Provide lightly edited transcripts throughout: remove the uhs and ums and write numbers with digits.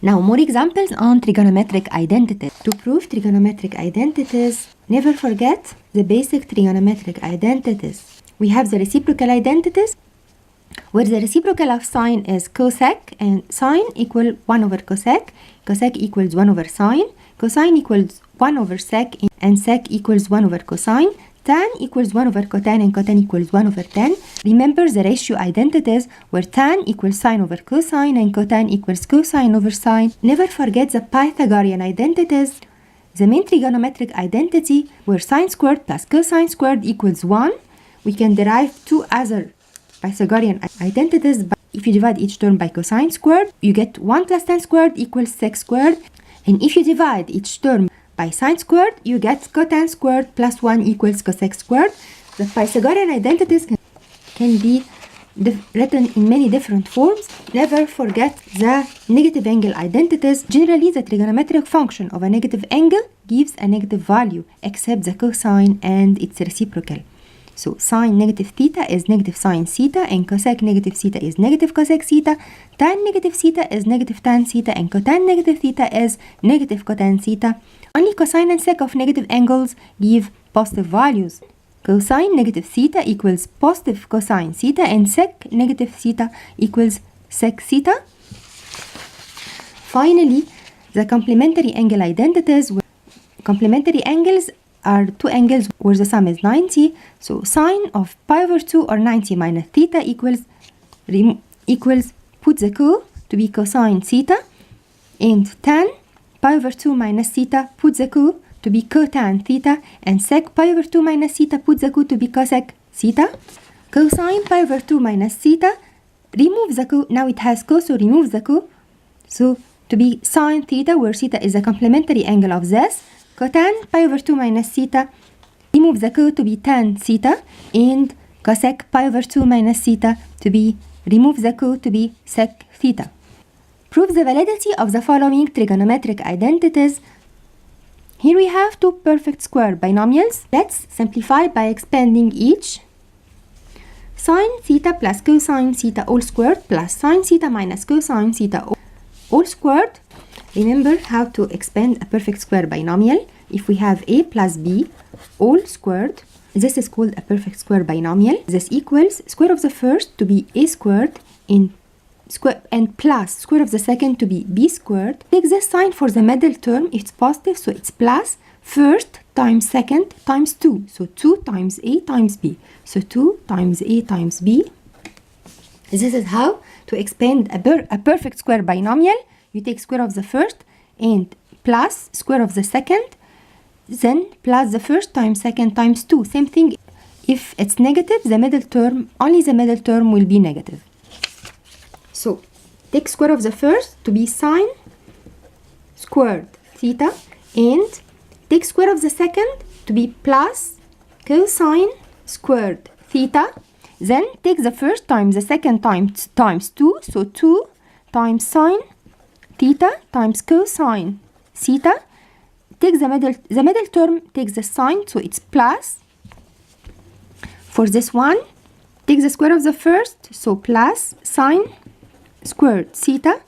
Now more examples on trigonometric identities. To prove trigonometric identities, never forget the basic trigonometric identities. We have the reciprocal identities, where the reciprocal of sine is cosec, and sine equal 1 over cosec, cosec equals 1 over sine, cosine equals 1 over sec, and sec equals 1 over cosine, tan equals 1 over cotan, and cotan equals 1 over tan. Remember the ratio identities, where tan equals sine over cosine and cotan equals cosine over sine. Never forget the Pythagorean identities, the main trigonometric identity, where sine squared plus cosine squared equals 1. We can derive two other Pythagorean identities. But if you divide each term by cosine squared, you get 1 plus tan squared equals sec squared. And if you divide each term by sine squared, you get cotan squared plus 1 equals cosec squared. The Pythagorean identities can be written in many different forms. Never forget the negative angle identities. Generally, the trigonometric function of a negative angle gives a negative value, except the cosine and its reciprocal. So sine negative theta is negative sine theta, and cosec negative theta is negative cosec theta. Tan negative theta is negative tan theta, and cotan negative theta is negative cotan theta. Only cosine and sec of negative angles give positive values. Cosine negative theta equals positive cosine theta, and sec negative theta equals sec theta. Finally, the complementary angle identities. Complementary angles are two angles where the sum is 90. So sine of pi over 2 or 90 minus theta equals put the co to be cosine theta, and tan pi over 2 minus theta put the co to be cotan theta, and sec pi over 2 minus theta put the co to be cosec theta. Cosine pi over 2 minus theta, remove the co, now it has co, so remove the co, so to be sine theta, where theta is a complementary angle of this. Cotan pi over 2 minus theta, remove the co to be tan theta, and cosec pi over 2 minus theta to be, remove the co to be sec theta. Prove the validity of the following trigonometric identities. Here we have two perfect square binomials. Let's simplify by expanding each. Sine theta plus cosine theta all squared plus sine theta minus cosine theta all squared. Remember how to expand a perfect square binomial. If we have a plus b all squared, this is called a perfect square binomial. This equals square of the first to be a squared and plus square of the second to be b squared. Take this sign for the middle term. It's positive, so it's plus first times second times 2. So 2 times a times b. So 2 times a times b. This is how to expand a perfect square binomial. You take square of the first and plus square of the second, then plus the first times second times 2. Same thing. If it's negative, the middle term, only the middle term will be negative. So take square of the first to be sine squared theta, and take square of the second to be plus cosine squared theta. Then take the first times the second times 2, so 2 times sine theta times cosine theta. Take the middle term takes the sine, so it's plus. For this one, take the square of the first, so plus sine squared theta,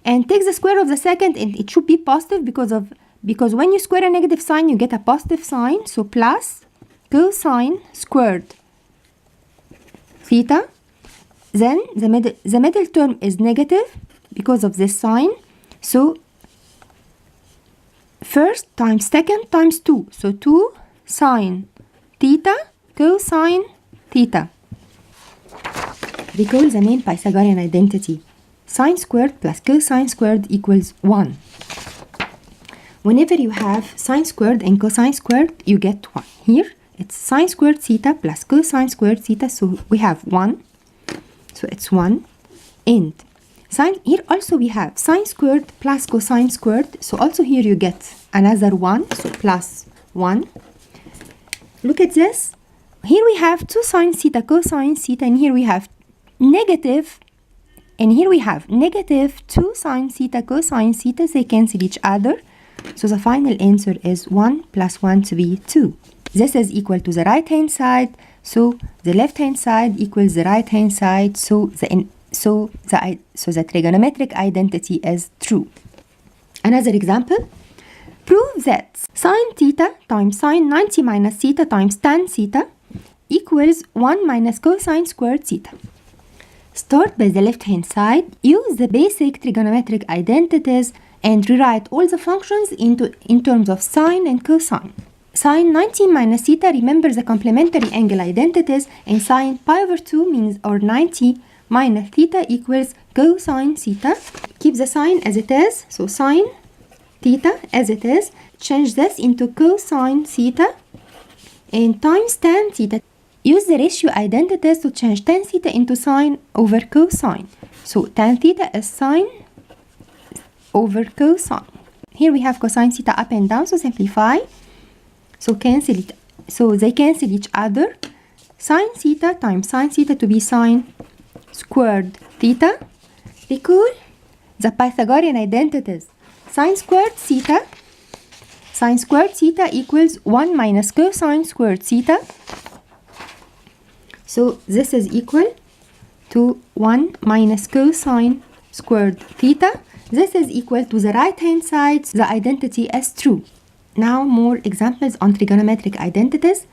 and take the square of the second, and it should be positive because when you square a negative sign you get a positive sign, so plus cosine squared theta. Then the middle term is negative because of this sign, so first times second times 2, so 2 sine theta cosine theta. Recall the main Pythagorean identity. Sine squared plus cosine squared equals 1. Whenever you have sine squared and cosine squared, you get 1. Here it's sine squared theta plus cosine squared theta, so we have 1. So it's 1. And sine, here also we have sine squared plus cosine squared, so also here you get another 1, so plus 1. Look at this. Here we have 2 sine theta cosine theta, and here we have negative, and here we have negative 2 sine theta cosine theta. They cancel each other, so the final answer is 1 plus 1 to be 2. This is equal to the right hand side, so the left hand side equals the right hand side, so So the trigonometric identity is true. Another example. Prove that sine theta times sine 90 minus theta times tan theta equals 1 minus cosine squared theta. Start by the left-hand side. Use the basic trigonometric identities and rewrite all the functions in terms of sine and cosine. Sine 90 minus theta, remember the complementary angle identities, and sine pi over 2 means or 90 minus theta equals cosine theta. Keep the sign as it is, so sine theta as it is. Change this into cosine theta and times tan theta. Use the ratio identities to change tan theta into sine over cosine. So tan theta is sine over cosine. Here we have cosine theta up and down, so simplify. So cancel it. So they cancel each other. Sine theta times sine theta to be sine squared theta. Recall the Pythagorean identities. Sine squared theta equals 1 minus cosine squared theta. So this is equal to 1 minus cosine squared theta. This is equal to the right hand side. The identity is true. Now more examples on trigonometric identities.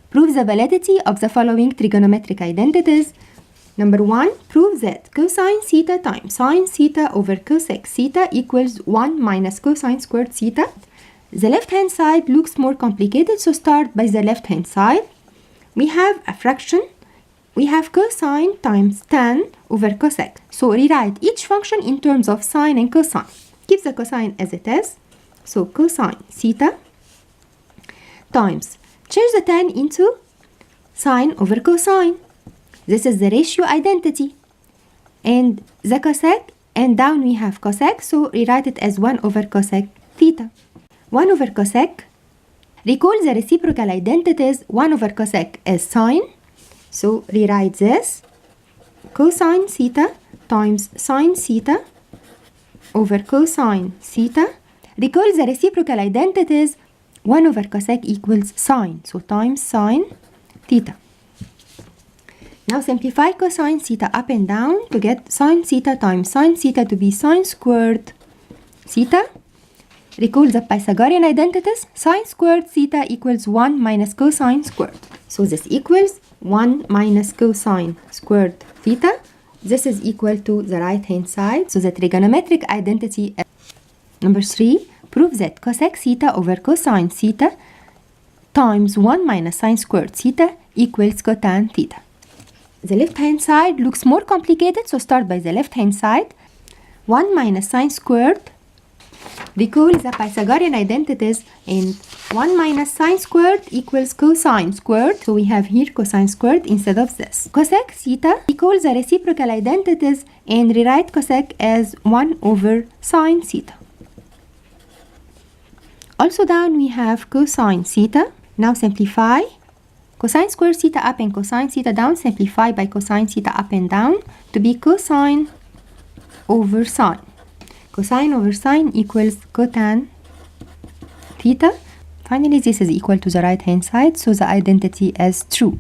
Prove the validity of the following trigonometric identities. Number 1, prove that cosine theta times sine theta over cosec theta equals 1 minus cosine squared theta. The left hand side looks more complicated, so start by the left hand side. We have a fraction. We have cosine times tan over cosec. So rewrite each function in terms of sine and cosine. Keep the cosine as it is. So cosine theta times, change the tan into sine over cosine. This is the ratio identity. And the cosec, and down we have cosec, so rewrite it as 1 over cosec theta. 1 over cosec. Recall the reciprocal identities. 1 over cosec is sine. So rewrite this. Cosine theta times sine theta over cosine theta. Recall the reciprocal identities. 1 over cosec equals sine. So times sine theta. Now simplify cosine theta up and down to get sine theta times sine theta to be sine squared theta. Recall the Pythagorean identities. Sine squared theta equals 1 minus cosine squared. So this equals 1 minus cosine squared theta. This is equal to the right hand side. So the trigonometric identity. Number 3, prove that cosec theta over cosine theta times 1 minus sine squared theta equals cotan theta. The left hand side looks more complicated, so start by the left hand side. 1 minus sine squared. Recall the Pythagorean identities, and 1 minus sine squared equals cosine squared. So we have here cosine squared instead of this. Cosec theta. Recall the reciprocal identities and rewrite cosec as 1 over sine theta. Also down we have cosine theta. Now simplify. Cosine squared theta up and cosine theta down. Simplify by cosine theta up and down to be cosine over sine. Cosine over sine equals cotan theta. Finally, this is equal to the right hand side, so the identity is true.